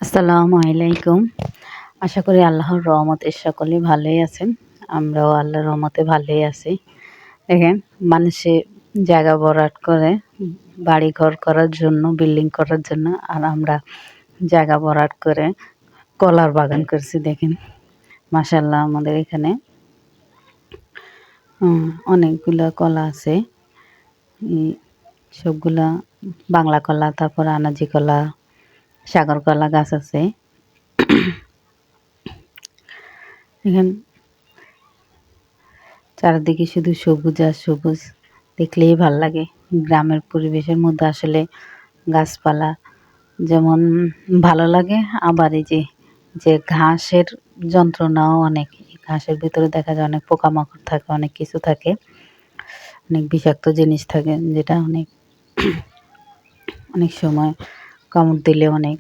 আসসালামু আলাইকুম। আশা করি আল্লাহর রহমতে সকলেই ভালোই আছেন। আমরাও আল্লাহর রহমতে ভালোই আছি। দেখেন, মানুষে জায়গা ভরাট করে বাড়িঘর করার জন্য, বিল্ডিং করার জন্য, আর আমরা জায়গা ভরাট করে কলার বাগান করছি। দেখেন, মাশাআল্লাহ আমাদের এখানে অনেকগুলা কলা আছে। সবগুলা বাংলা কলা, তারপর আনাজি কলা, সাগর কলা গাছ আছে। এখানে চারিদিকে শুধু সবুজ আর সবুজ, দেখলেই ভাল লাগে। গ্রামের পরিবেশের মধ্যে আসলে গাছপালা যেমন ভালো লাগে, আবার এই যে ঘাসের যন্ত্রণাও অনেক। ঘাসের ভিতরে দেখা যায় অনেক পোকামাকড় থাকে, অনেক কিছু থাকে, অনেক বিষাক্ত জিনিস থাকে, যেটা অনেক অনেক সময় কামড় দিলে অনেক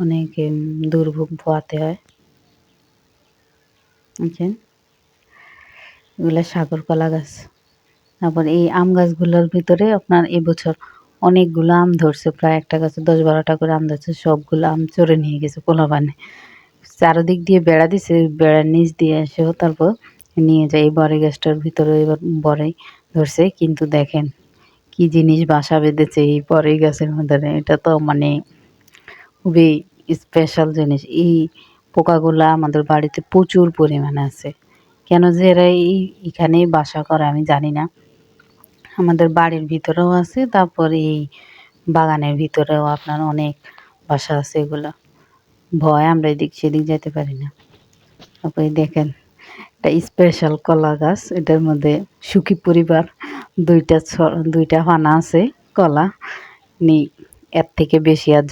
অনেক দুর্ভোগ পোহাতে হয়। বুঝছেন, এগুলো সাগর কলা গাছ। তারপর এই আম গাছগুলোর ভিতরে আপনার এবছর অনেকগুলো আম ধরছে, প্রায় একটা গাছে 10-12টা করে আম ধরছে। সবগুলো আম চড়ে নিয়ে গেছে পোলাপানে। চারদিক দিয়ে বেড়া দিছে, বেড়ার নিচ দিয়ে এসেও তারপর নিয়ে যায়। এই বড়ই গাছটার ভিতরে এবার বড়ই ধরছে, কিন্তু দেখেন কি জিনিস বাসা বেঁধেছে এই বড়ই গাছের মধ্যে। এটা তো মানে খুবই স্পেশাল জিনিস। এই পোকাগুলা আমাদের বাড়িতে প্রচুর পরিমাণে আছে। কেন যে এরা এখানেই বাসা করে আমি জানি না। আমাদের বাড়ির ভিতরেও আছে, তারপর এই বাগানের ভিতরেও আপনার অনেক বাসা আছে। এগুলো ভয় আমরা এদিক সেদিক যেতে পারি না। তারপরে দেখেন, একটা স্পেশাল কলা গাছ, এটার মধ্যে সুখী পরিবার দুইটা পানা আছে কলা, এর থেকে বেশি আর